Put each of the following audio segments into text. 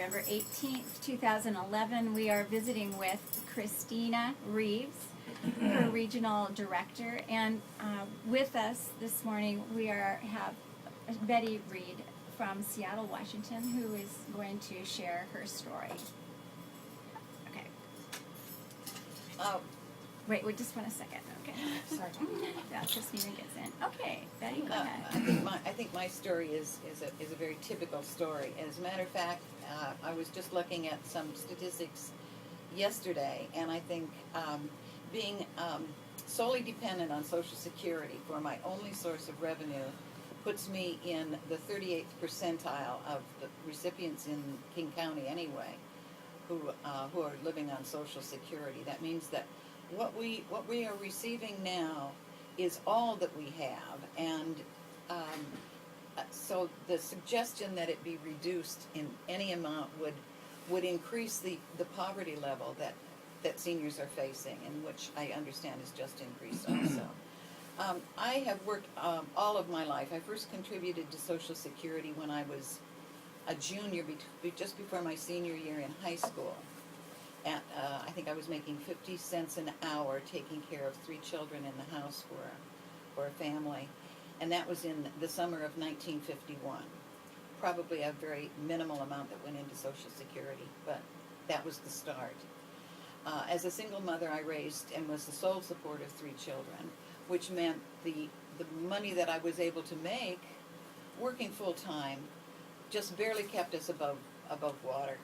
November 18th, 2011. We are visiting with Christina Reeves, her regional director, and with us this morning we have Betty Reed from Seattle, Washington, who is going to share her story. Okay. Wait, just 1 second. Okay. Sorry. That Christina gets in. Okay, Betty, go ahead. I think my story is a very typical story. As a matter of fact, I was just looking at some statistics yesterday, and I think being solely dependent on Social Security for my only source of revenue puts me in the 38th percentile of the recipients in King County anyway, who are living on Social Security. That means that what we are receiving now is all that we have, and so the suggestion that it be reduced in any amount would increase the poverty level that seniors are facing, and which I understand is just increased also. I have worked all of my life. I first contributed to Social Security when I was a junior, just before my senior year in high school. And I think I was making 50 cents an hour taking care of 3 children in the house for a family. And that was in the summer of 1951. Probably a very minimal amount that went into Social Security, but that was the start. As a single mother, I raised and was the sole support of 3 children, which meant the money that I was able to make working full-time just barely kept us above water.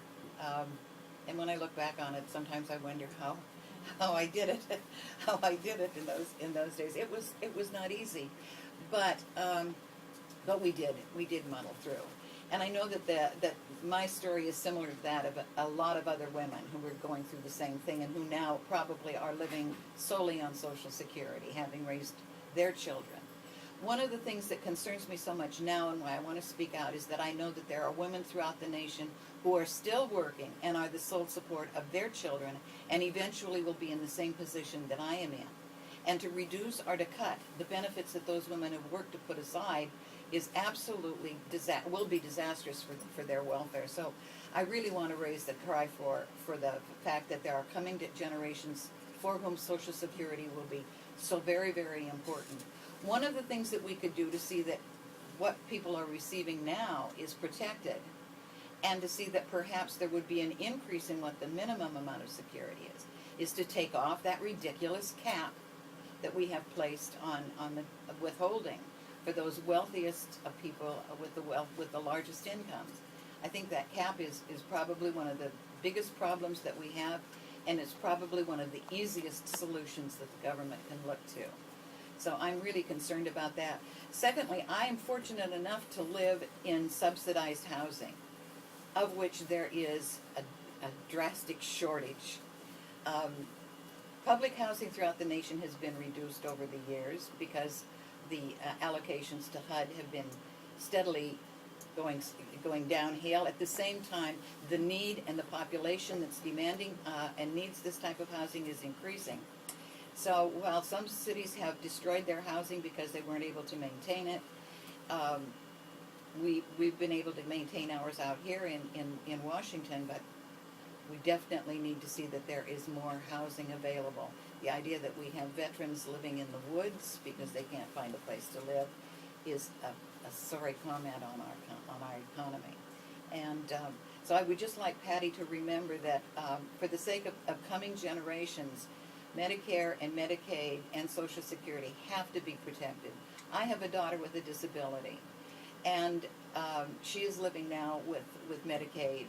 And when I look back on it, sometimes I wonder how I did it, in those days. It was not easy, but we did muddle through. And I know that my story is similar to that of a lot of other women who were going through the same thing and who now probably are living solely on Social Security, having raised their children. One of the things that concerns me so much now, and why I want to speak out, is that I know that there are women throughout the nation who are still working and are the sole support of their children, and eventually will be in the same position that I am in. And to reduce or to cut the benefits that those women have worked to put aside is absolutely will be disastrous for their welfare. So I really want to raise the cry for the fact that there are coming generations for whom Social Security will be so very, very important. One of the things that we could do to see that what people are receiving now is protected, and to see that perhaps there would be an increase in what the minimum amount of security is to take off that ridiculous cap that we have placed on the withholding for those wealthiest of people with the largest incomes. I think that cap is probably one of the biggest problems that we have, and it's probably one of the easiest solutions that the government can look to. So I'm really concerned about that. Secondly, I am fortunate enough to live in subsidized housing, of which there is a drastic shortage. Public housing throughout the nation has been reduced over the years because the allocations to HUD have been steadily going downhill. At the same time, the need and the population that's demanding and needs this type of housing is increasing. So while some cities have destroyed their housing because they weren't able to maintain it, we've been able to maintain ours out here in Washington, but we definitely need to see that there is more housing available. The idea that we have veterans living in the woods because they can't find a place to live is a sorry comment on our economy. And so I would just like Patty to remember that for the sake of coming generations, Medicare and Medicaid and Social Security have to be protected. I have a daughter with a disability, and she is living now with Medicaid.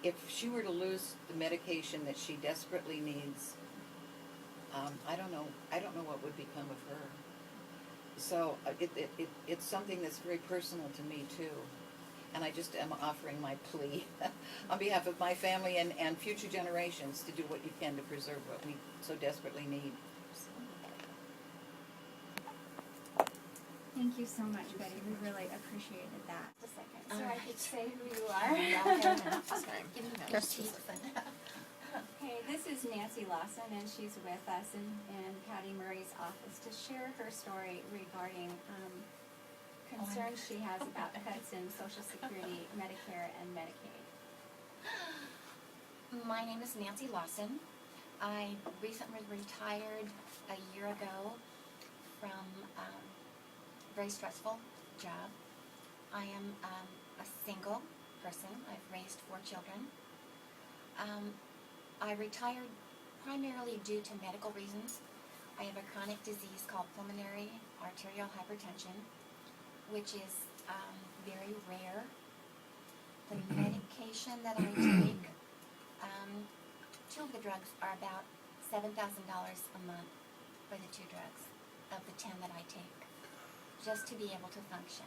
If she were to lose the medication that she desperately needs, I don't know what would become of her. So it's something that's very personal to me too, and I just am offering my plea on behalf of my family and future generations to do what you can to preserve what we so desperately need. Thank you so much, Betty. We really appreciated that. Just a second. So I could say who you are. Okay, this is Nancy Lawson, and she's with us in Patty Murray's office to share her story regarding concerns she has about cuts in Social Security, Medicare, and Medicaid. My name is Nancy Lawson. I recently retired a year ago from a very stressful job. I am a single person. I've raised 4 children. I retired primarily due to medical reasons. I have a chronic disease called pulmonary arterial hypertension, which is very rare. The medication that I take, 2 of the drugs are about $7,000 a month for the 2 drugs of the 10 that I take, just to be able to function.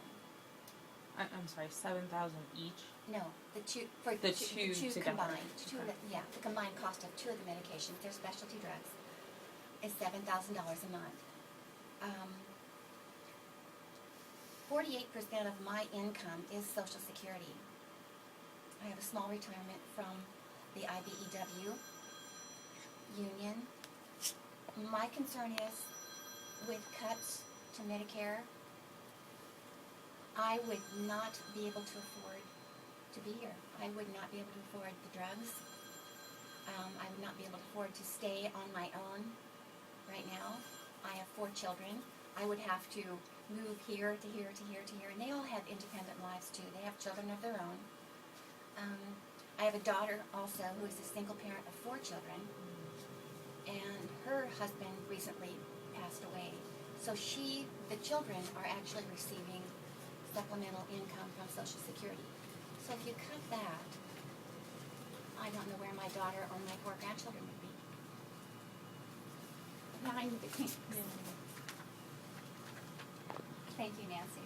I'm sorry, 7,000 each. No, the two for The two two together. combined. Two of Okay. the, yeah, the combined cost of 2 of the medications, they're specialty drugs, is $7,000 a month. 48% of my income is Social Security. I have a small retirement from the IBEW union. My concern is with cuts to Medicare, I would not be able to afford to be here. I would not be able to afford the drugs. I would not be able to afford to stay on my own right now. I have 4 children. I would have to move here to here to here to here, and they all have independent lives too. They have children of their own. I have a daughter also who is a single parent of 4 children, and her husband recently passed away. So the children are actually receiving supplemental income from Social Security. So if you cut that, I don't know where my daughter or my 4 grandchildren would be. Behind the kinks. Thank you, Nancy.